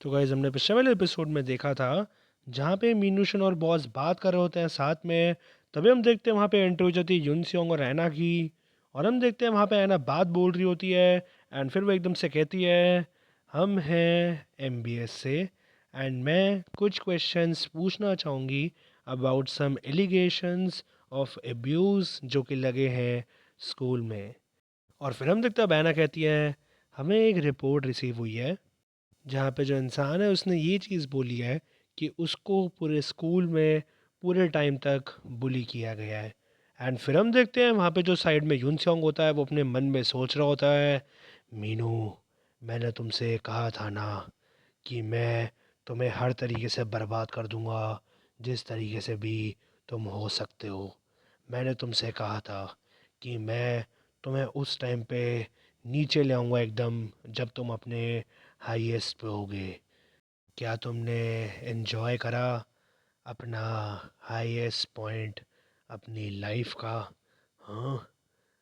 तो गाइस हमने पिछले वाले एपिसोड में देखा था जहाँ पे मीनूशन और बॉस बात कर रहे होते हैं साथ में। तभी हम देखते हैं वहाँ पे एंट्री हो जाती है यूनसेओंग और ऐना की। और हम देखते हैं वहाँ पे ऐना बात बोल रही होती है एंड फिर वो एकदम से कहती है हम हैं एमबीएस से एंड मैं कुछ क्वेश्चंस पूछना चाहूँगी about some allegations of abuse जो कि लगे हैं स्कूल में। और फिर हम देखते हैं अब ऐना कहती है हमें एक रिपोर्ट रिसीव हुई है जहाँ पे जो इंसान है उसने ये चीज़ बोली है कि उसको पूरे स्कूल में पूरे टाइम तक बुली किया गया है। एंड फिर हम देखते हैं वहाँ पे जो साइड में यूनसेओंग होता है वो अपने मन में सोच रहा होता है मीनू, मैंने तुमसे कहा था ना कि मैं तुम्हें हर तरीके से बर्बाद कर दूंगा, जिस तरीके से भी तुम हो सकते हो। मैंने तुमसे कहा था कि मैं तुम्हें उस टाइम पे नीचे ले आऊँगा एकदम जब तुम अपने हाईएस्ट पे होगे। क्या तुमने एंजॉय करा अपना हाईएस्ट पॉइंट अपनी लाइफ का? हाँ।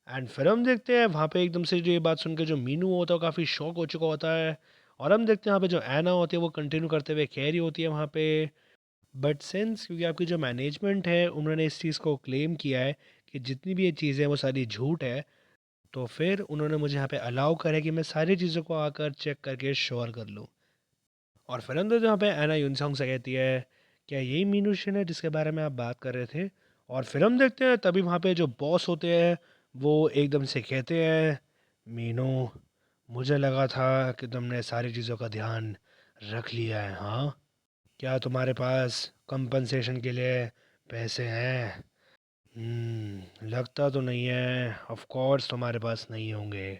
एंड फिर हम देखते हैं वहाँ पे एकदम से जो ये बात सुन के जो मीनू होता है वो काफ़ी शॉक हो चुका होता है। और हम देखते हैं वहाँ पे जो ऐना होती है वो कंटिन्यू करते हुए कह रही होती है वहाँ पे बट सिंस क्योंकि आपकी जो मैनेजमेंट है उन्होंने इस चीज़ को क्लेम किया है कि जितनी भी ये चीज़ें हैं वो सारी झूठ है, तो फिर उन्होंने मुझे यहाँ पे अलाउ करा है कि मैं सारी चीज़ों को आकर चेक करके श्योर कर लूँ। और फिर अंदर जहाँ पे ऐना यूनसोंग से कहती है क्या यही मीनू शिन है जिसके बारे में आप बात कर रहे थे? और फिर हम देखते हैं तभी वहाँ पे जो बॉस होते हैं वो एकदम से कहते हैं मीनू, मुझे लगा था कि तुमने सारी चीज़ों का ध्यान रख लिया है। हाँ, क्या तुम्हारे पास कंपनसेशन के लिए पैसे हैं? लगता तो नहीं है, ऑफ कोर्स तुम्हारे पास नहीं होंगे।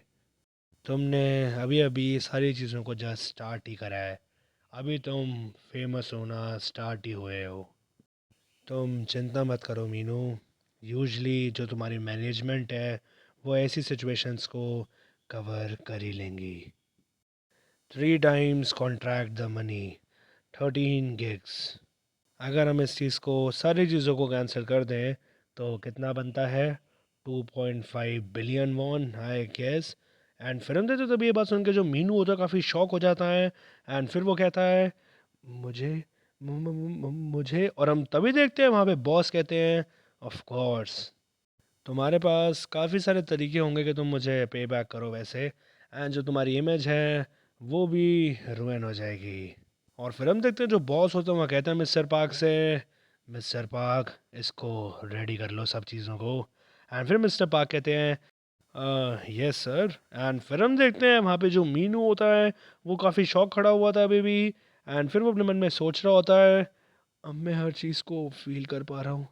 तुमने अभी अभी सारी चीज़ों को जस्ट स्टार्ट ही करा है, अभी तुम फेमस होना स्टार्ट ही हुए हो। तुम चिंता मत करो मीनू, यूजली जो तुम्हारी मैनेजमेंट है वो ऐसी सिचुएशंस को कवर कर ही लेंगी। 3 times contract the money, 13 gigs। अगर हम इस चीज़ को सारी चीज़ों को कैंसिल कर दें तो कितना बनता है? 2.5 billion won I guess. And फिर हम देते तभी ये बात सुन के जो मीनू होता है काफ़ी शॉक हो जाता है। एंड फिर वो कहता है मुझे मुझे। और हम तभी देखते हैं वहाँ पे बॉस कहते हैं ऑफ कोर्स तुम्हारे पास काफ़ी सारे तरीके होंगे कि तुम मुझे पे बैक करो वैसे, एंड जो तुम्हारी इमेज है वो भी रुइन हो जाएगी। और फिर हम देखते हैं जो बॉस होते हैं वहाँ कहते हैं मिस्टर पार्क से मिस्टर पार्क इसको रेडी कर लो सब चीज़ों को। एंड फिर मिस्टर पार्क कहते हैं यस सर। एंड फिर हम देखते हैं वहाँ पे जो मीनू होता है वो काफ़ी शौक खड़ा हुआ था अभी भी। एंड फिर वो अपने मन में सोच रहा होता है अब मैं हर चीज़ को फील कर पा रहा हूँ।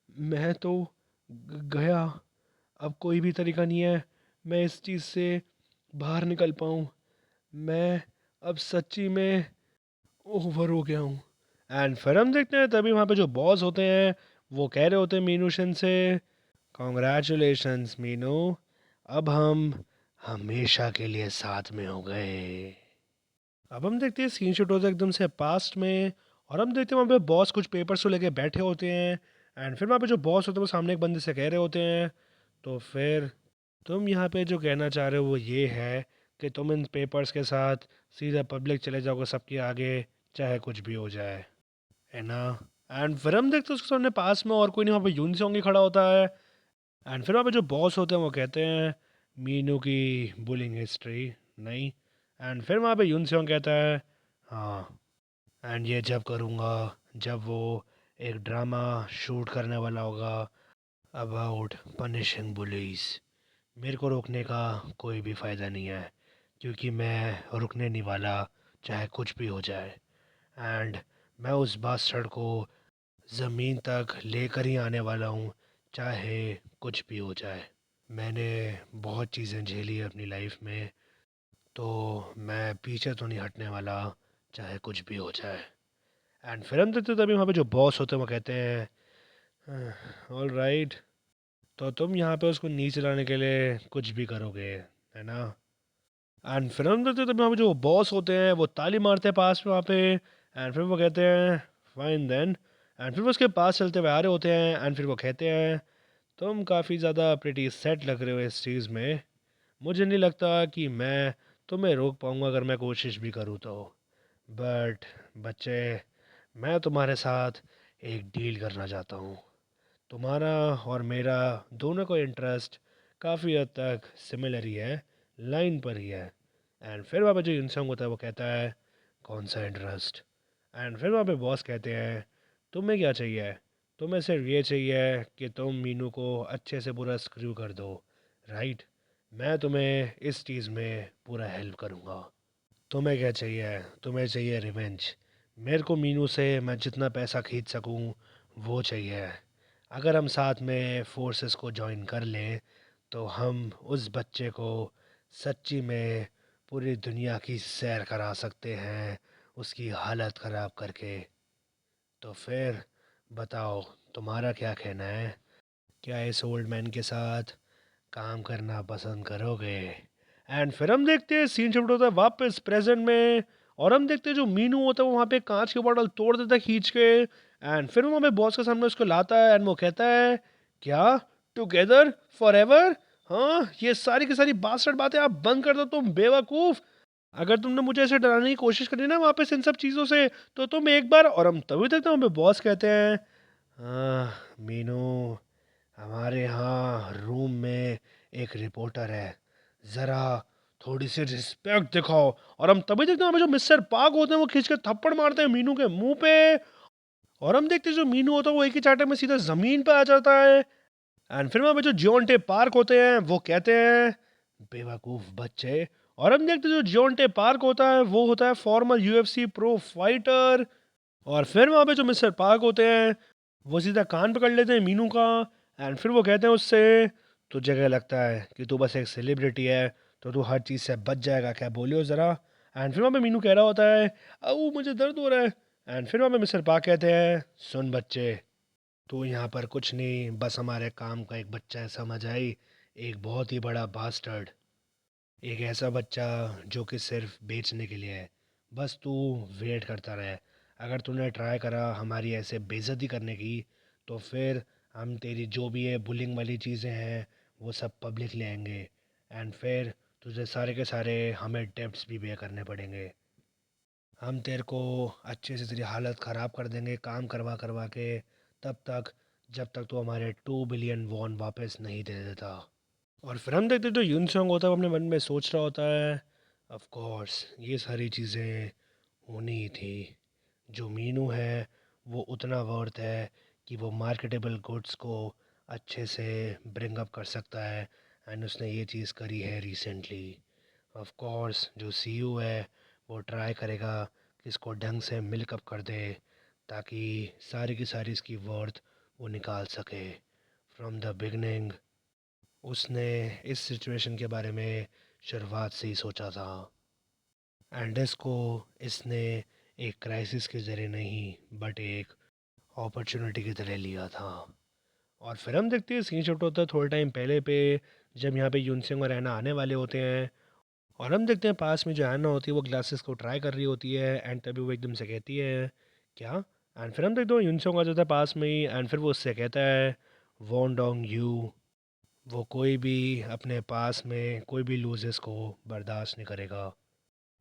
मैं तो गया, अब कोई भी तरीका नहीं है मैं इस चीज़ से बाहर निकल पाऊँ। मैं अब सच्ची में ओवर हो गया हूँ। एंड फिर हम देखते हैं तभी वहाँ पे जो बॉस होते हैं वो कह रहे होते हैं मीनू शिन से कॉन्ग्रेचुलेशंस मीनू, अब हम हमेशा के लिए साथ में हो गए। अब हम देखते हैं सीन शूट होता है एकदम से पास्ट में। और हम देखते हैं वहाँ पे बॉस कुछ पेपर्स को लेके बैठे होते हैं। एंड फिर वहाँ पे जो बॉस होते हैं वो सामने एक बंदे से कह रहे होते हैं तो फिर तुम यहाँ पे जो कहना चाह रहे हो वो ये है कि तुम इन पेपर्स के साथ सीधा पब्लिक चले जाओगे सबके आगे, चाहे कुछ भी हो जाए, है ना? एंड फिर हम देखते हैं उसके सामने पास में और कोई नहीं, वहाँ पे यून ही खड़ा होता है। एंड फिर वहाँ पे जो बॉस होते हैं वो कहते हैं मीनू की बुलिंग हिस्ट्री नहीं। एंड फिर वहाँ पे यून कहता है हाँ, एंड ये जब करूँगा जब वो एक ड्रामा शूट करने वाला होगा अबाउट पनिशिंग बुलीज। मेरे को रोकने का कोई भी फ़ायदा नहीं है क्योंकि मैं रुकने नहीं वाला चाहे कुछ भी हो जाए। एंड मैं उस बास्टर्ड को ज़मीन तक लेकर ही आने वाला हूँ चाहे कुछ भी हो जाए। मैंने बहुत चीज़ें झेली है अपनी लाइफ में, तो मैं पीछे तो नहीं हटने वाला चाहे कुछ भी हो जाए। एंड फिर हम देखते तभी वहाँ पे जो बॉस होते हैं वो कहते हैं ऑल राइट, तो तुम यहाँ पे उसको नीचे लाने के लिए कुछ भी करोगे, है ना? एंड फिर हम देखते तभी वहाँ पे जो बॉस होते हैं वो ताली मारते हैं पास में वहाँ पे। एंड फिर वो कहते हैं फाइन देन। एंड फिर वो उसके पास चलते हुए आ रहे होते हैं। एंड फिर वो कहते हैं तुम काफ़ी ज़्यादा प्रिटी सेट लग रहे हो इस चीज़ में, मुझे नहीं लगता कि मैं तुम्हें रोक पाऊँगा अगर मैं कोशिश भी करूँ तो। बट बच्चे, मैं तुम्हारे साथ एक डील करना चाहता हूँ। तुम्हारा और मेरा दोनों का इंटरेस्ट काफ़ी हद तक सिमिलर ही है, लाइन पर ही है। एंड फिर वहाँ पे जो इंसान होता है वो कहता है, कौन सा इंटरेस्ट? एंड फिर वहाँ पे बॉस कहते हैं, तुम्हें क्या चाहिए? तुम्हें सिर्फ ये चाहिए कि तुम मीनू को अच्छे से पूरा स्क्रू कर दो, राइट? मैं तुम्हें इस चीज़ में पूरा हेल्प करूँगा। तुम्हें क्या चाहिए? तुम्हें चाहिए रिवेंज। मेरे को मीनू से मैं जितना पैसा खींच सकूं वो चाहिए। अगर हम साथ में फोर्सेस को ज्वाइन कर लें तो हम उस बच्चे को सच्ची में पूरी दुनिया की सैर करा सकते हैं, उसकी हालत ख़राब करके। तो फिर बताओ, तुम्हारा क्या कहना है? क्या इस ओल्ड मैन के साथ काम करना पसंद करोगे? एंड फिर हम देखते हैं सीन शिफ्ट होता है वापस प्रेजेंट में। और हम देखते हैं जो मीनू होता है वो वहाँ पे कांच की बॉटल तोड़ देता है खींच के। एंड फिर वो वहाँ पे बॉस के सामने उसको लाता है एंड वो कहता है, क्या टुगेदर फॉर एवर? हाँ, ये सारी की सारी बासठ बातें आप बंद कर दो तुम बेवकूफ़। अगर तुमने मुझे ऐसे डराने की कोशिश करी ना वापस इन सब चीज़ों से, तो तुम एक बार, और हम तभी तक वहाँ पे बॉस कहते हैं, हाँ मीनू, हमारे यहाँ रूम में एक रिपोर्टर है, ज़रा थोड़ी सी रिस्पेक्ट दिखाओ। और हम तभी देखते हैं वहाँ पे जो मिस्टर पार्क होते हैं वो खींच के थप्पड़ मारते हैं मीनू के मुंह पे। और हम देखते हैं जो मीनू होता है वो एक ही चाटे में सीधा ज़मीन पे आ जाता है। एंड फिर वहाँ पे जो जियोंटे पार्क होते हैं वो कहते हैं, बेवकूफ़ बच्चे। और हम देखते हैं जो जियोंटे पार्क होता है वो होता है फॉर्मर यूएफसी प्रो फाइटर। और फिर वहाँ पे जो मिस्टर पार्क होते हैं वो सीधा कान पकड़ लेते हैं मीनू का। एंड फिर वो कहते हैं उससे, तुझे क्या लगता है कि तू बस एक सेलिब्रिटी है तो तू हर चीज़ से बच जाएगा क्या? बोलियो ज़रा। एंड फिर वहाँ पे मीनू कह रहा होता है, अऊ मुझे दर्द हो रहा है। एंड फिर वहाँ पे मिस्टर पार्क कहते हैं, सुन बच्चे, तू यहाँ पर कुछ नहीं, बस हमारे काम का एक बच्चा है, समझ आई? एक बहुत ही बड़ा बास्टर्ड, एक ऐसा बच्चा जो कि सिर्फ बेचने के लिए है। बस तू वेट करता रहे। अगर तूने ट्राई करा हमारी ऐसे बेइज्जती करने की, तो फिर हम तेरी जो भी है बुलिंग वाली चीज़ें हैं वो सब पब्लिक ले आएंगे। एंड फिर तुझे सारे के सारे हमें डेब्ट्स भी पे करने पड़ेंगे। हम तेरे को अच्छे से तेरी हालत ख़राब कर देंगे काम करवा करवा के, तब तक जब तक तू हमारे 2 बिलियन वॉन वापस नहीं दे देता। और फिर हम देखते हैं जो यून सॉन्ग होता है वो अपने मन में सोच रहा होता है, ऑफ कोर्स ये सारी चीज़ें होनी ही थी। जो मीनू है वो उतना वर्थ है कि वो मार्केटेबल गुड्स को अच्छे से ब्रिंग अप कर सकता है। एंड उसने ये चीज़ करी है रिसेंटली। ऑफ कोर्स जो सीईओ है वो ट्राई करेगा कि इसको ढंग से मिल्क अप कर दे, ताकि सारी की सारी इसकी वर्थ वो निकाल सके। फ्रॉम द बिगनिंग उसने इस सिचुएशन के बारे में शुरुआत से ही सोचा था। एंड इसको इसने एक क्राइसिस के ज़रिए नहीं बट एक अपॉर्चुनिटी की तरह लिया था। और फिर हम देखते हैं सीन शिफ्ट होता है थोड़े टाइम पहले पे, जब यहाँ पे यूनसेंग और ऐना आने वाले होते हैं। और हम देखते हैं पास में जो ऐना होती है वो ग्लासेस को ट्राई कर रही होती है। एंड तभी वो एकदम से कहती है, क्या? एंड फिर हम देखते हैं यूनसेंग आ जाता है पास में ही। एंड फिर वो उससे कहता है, वॉन डोंग यू, वो कोई भी अपने पास में कोई भी लूजेस को बर्दाश्त नहीं करेगा।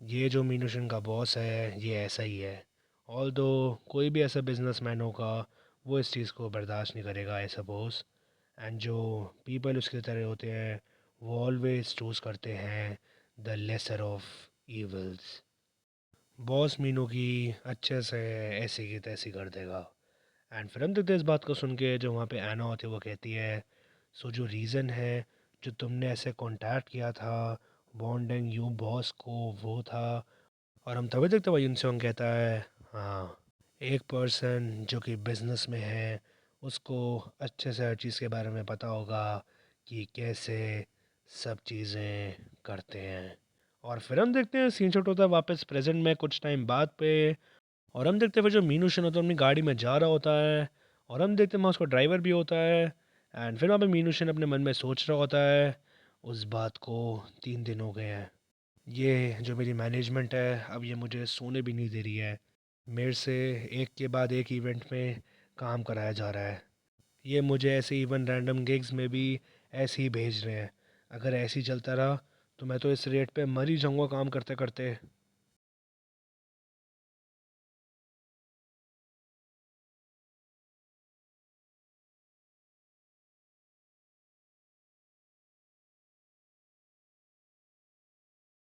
ये जो मीनूशन का बॉस है ये ऐसा ही है। ऑल दो कोई भी ऐसा बिजनेसमैन होगा वो इस चीज़ को बर्दाश्त नहीं करेगा, आई सपोज। एंड जो पीपल उसकी तरह होते हैं वो ऑलवेज चूज़ करते हैं the lesser of evils. Boss Meenu की अच्छे से ऐसी की तैसी कर देगा। एंड फिर हम देखते हैं इस बात को सुन के जो वहाँ पे आना होती है वो कहती है, सो जो रीज़न है जो तुमने ऐसे कांटेक्ट किया था बॉन्डिंग यू बॉस को, वो था। और हम तभी देखते हैं यूनसोंग कहता है, हाँ, एक पर्सन जो कि बिजनेस में है उसको अच्छे से हर चीज़ के बारे में पता होगा कि कैसे सब चीज़ें करते हैं। और फिर हम देखते हैं सीन शॉट होता है वापस प्रेजेंट में कुछ टाइम बाद पे। और हम देखते हैं फिर जो मीनू शन होता है अपनी गाड़ी में जा रहा होता है। और हम देखते हैं वहाँ उसका ड्राइवर भी होता है। एंड फिर वहाँ पे मीनू शन अपने मन में सोच रहा होता है, उस बात को 3 दिन हो गए हैं, ये जो मेरी मैनेजमेंट है अब ये मुझे सोने भी नहीं दे रही है। मेरे से एक के बाद एक इवेंट में काम कराया जा रहा है। ये मुझे ऐसे इवन रैंडम गिग्स में भी ऐसे ही भेज रहे हैं। अगर ऐसे ही चलता रहा तो मैं तो इस रेट पे मर ही जाऊँगा काम करते करते।